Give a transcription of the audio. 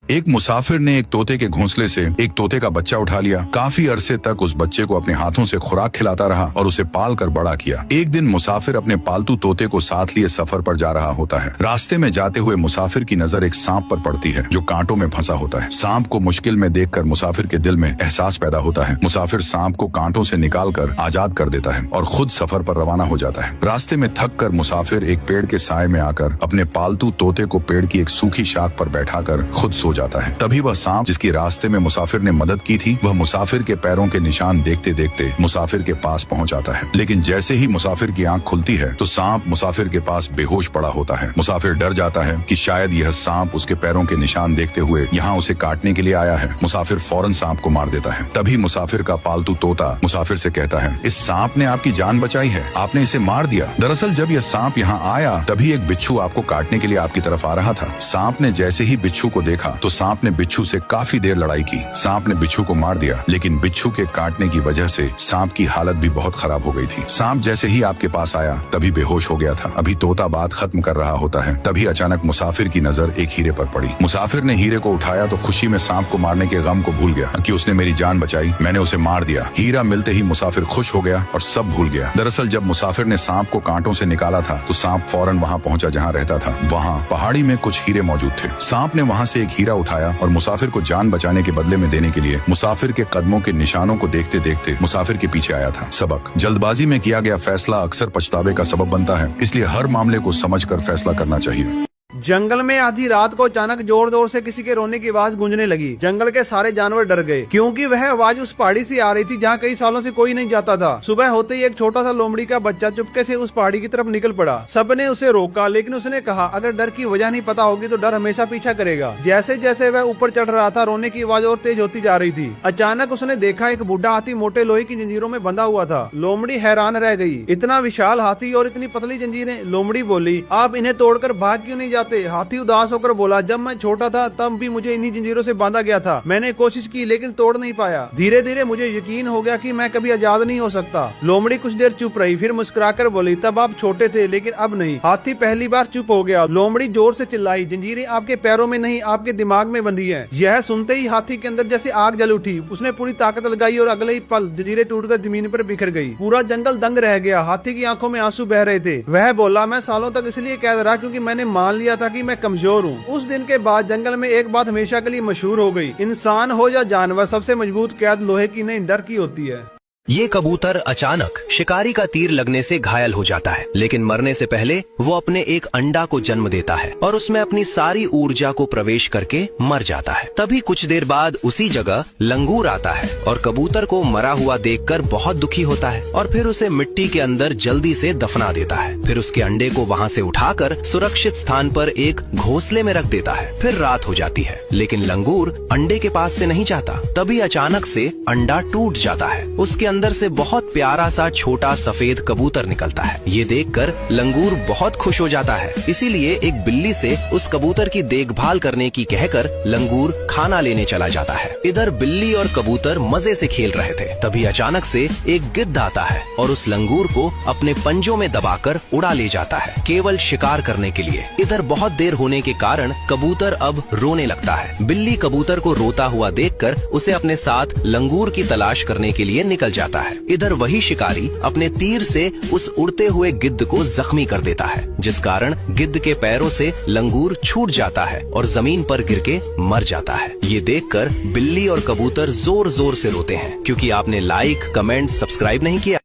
एक मुसाफिर ने एक तोते के घोंसले से एक तोते का बच्चा उठा लिया। काफी अरसे तक उस बच्चे को अपने हाथों से खुराक खिलाता रहा और उसे पाल कर बड़ा किया। एक दिन मुसाफिर अपने पालतू तोते को साथ लिए सफर पर जा रहा होता है। रास्ते में जाते हुए मुसाफिर की नजर एक सांप पर पड़ती है जो कांटों में फंसा होता है। सांप को मुश्किल में देखकर मुसाफिर के दिल में एहसास पैदा होता है। मुसाफिर सांप को कांटों से निकाल कर आजाद कर देता है और खुद सफर पर रवाना हो जाता है। रास्ते में थक कर मुसाफिर एक पेड़ के साए में आकर अपने पालतू तोते को पेड़ की एक सूखी शाख पर बैठाकर खुद सो जाता है। तभी वह सांप जिसकी रास्ते में मुसाफिर ने मदद की थी, वह मुसाफिर के पैरों के निशान देखते देखते मुसाफिर के पास पहुंच जाता है। लेकिन जैसे ही मुसाफिर की आंख खुलती है तो सांप मुसाफिर के पास बेहोश पड़ा होता है। मुसाफिर डर जाता है कि शायद यह सांप उसके पैरों के निशान देखते हुए यहाँ उसे काटने के लिए आया है। मुसाफिर फौरन सांप को मार देता है। तभी मुसाफिर का पालतू तोता मुसाफिर से कहता है, इस सांप ने आपकी जान बचाई है, आपने इसे मार दिया। दरअसल जब यह सांप यहाँ आया तभी एक बिच्छू आपको काटने के लिए आपकी तरफ आ रहा था। सांप ने जैसे ही बिच्छू को देखा तो सांप ने बिच्छू से काफी देर लड़ाई की। सांप ने बिच्छू को मार दिया, लेकिन बिच्छू के काटने की वजह से सांप की हालत भी बहुत खराब हो गई थी। सांप जैसे ही आपके पास आया तभी बेहोश हो गया था। अभी तोता बात खत्म कर रहा होता है, तभी अचानक मुसाफिर की नजर एक हीरे पर पड़ी। मुसाफिर ने हीरे को उठाया तो खुशी में सांप को मारने के गम को भूल गया कि उसने मेरी जान बचाई, मैंने उसे मार दिया। हीरा मिलते ही मुसाफिर खुश हो गया और सब भूल गया। दरअसल जब मुसाफिर ने सांप को कांटों से निकाला था तो सांप फौरन वहाँ पहुंचा जहाँ रहता था। वहाँ पहाड़ी में कुछ हीरे मौजूद थे। सांप ने वहाँ से एक हीरा उठाया और मुसाफिर को जान बचाने के बदले में देने के लिए मुसाफिर के कदमों के निशानों को देखते देखते मुसाफिर के पीछे आया था। सबक: जल्दबाजी में किया गया फैसला अक्सर पछतावे का सबब बनता है, इसलिए हर मामले को समझकर फैसला करना चाहिए। जंगल में आधी रात को अचानक जोर जोर से किसी के रोने की आवाज गूंजने लगी। जंगल के सारे जानवर डर गए क्योंकि वह आवाज उस पहाड़ी से आ रही थी जहाँ कई सालों से कोई नहीं जाता था। सुबह होते ही एक छोटा सा लोमड़ी का बच्चा चुपके से उस पहाड़ी की तरफ निकल पड़ा। सबने उसे रोका, लेकिन उसने कहा, अगर डर की वजह नहीं पता होगी तो डर हमेशा पीछा करेगा। जैसे जैसे वह ऊपर चढ़ रहा था रोने की आवाज और तेज होती जा रही थी। अचानक उसने देखा एक बूढ़ा हाथी मोटे लोहे की जंजीरों में बंधा हुआ था। लोमड़ी हैरान रह गई, इतना विशाल हाथी और इतनी पतली जंजीरें। लोमड़ी बोली, आप इन्हें तोड़कर भाग क्यों नहीं जाते? हाथी उदास होकर बोला, जब मैं छोटा था तब भी मुझे इन्हीं जंजीरों से बांधा गया था। मैंने कोशिश की लेकिन तोड़ नहीं पाया। धीरे धीरे मुझे यकीन हो गया कि मैं कभी आजाद नहीं हो सकता। लोमड़ी कुछ देर चुप रही, फिर मुस्कुराकर बोली, तब आप छोटे थे लेकिन अब नहीं। हाथी पहली बार चुप हो गया। लोमड़ी जोर से चिल्लाई, जंजीरें आपके पैरों में नहीं आपके दिमाग में बंधी है। यह सुनते ही हाथी के अंदर जैसे आग जल उठी। उसने पूरी ताकत लगाई और अगले ही पल जंजीरें टूटकर जमीन पर बिखर गई। पूरा जंगल दंग रह गया। हाथी की आंखों में आंसू बह रहे थे। वह बोला, मैं सालों तक इसलिए कैद रहा क्योंकि मैंने मान लिया था कि मैं कमजोर हूँ। उस दिन के बाद जंगल में एक बात हमेशा के लिए मशहूर हो गई, इंसान हो या जानवर, सबसे मजबूत कैद लोहे की नहीं डर की होती है। ये कबूतर अचानक शिकारी का तीर लगने से घायल हो जाता है, लेकिन मरने से पहले वो अपने एक अंडा को जन्म देता है और उसमें अपनी सारी ऊर्जा को प्रवेश करके मर जाता है। तभी कुछ देर बाद उसी जगह लंगूर आता है और कबूतर को मरा हुआ देखकर बहुत दुखी होता है और फिर उसे मिट्टी के अंदर जल्दी से दफना देता है। फिर उसके अंडे को वहाँ से उठाकर सुरक्षित स्थान पर एक घोंसले में रख देता है। फिर रात हो जाती है, लेकिन लंगूर अंडे के पास से नहीं जाता। तभी अचानक से अंडा टूट जाता है। उसके अंदर से बहुत प्यारा सा छोटा सफेद कबूतर निकलता है। ये देखकर लंगूर बहुत खुश हो जाता है। इसीलिए एक बिल्ली से उस कबूतर की देखभाल करने की कहकर लंगूर खाना लेने चला जाता है। इधर बिल्ली और कबूतर मजे से खेल रहे थे। तभी अचानक से एक गिद्ध आता है और उस लंगूर को अपने पंजों में दबाकर उड़ा ले जाता है, केवल शिकार करने के लिए। इधर बहुत देर होने के कारण कबूतर अब रोने लगता है। बिल्ली कबूतर को रोता हुआ देखकर उसे अपने साथ लंगूर की तलाश करने के लिए निकल जाता है। इधर वही शिकारी अपने तीर से उस उड़ते हुए गिद्ध को जख्मी कर देता है, जिस कारण गिद्ध के पैरों से लंगूर छूट जाता है और जमीन पर गिर के मर जाता है। ये देखकर बिल्ली और कबूतर जोर जोर से रोते हैं क्योंकि आपने लाइक, कमेंट, सब्सक्राइब नहीं किया।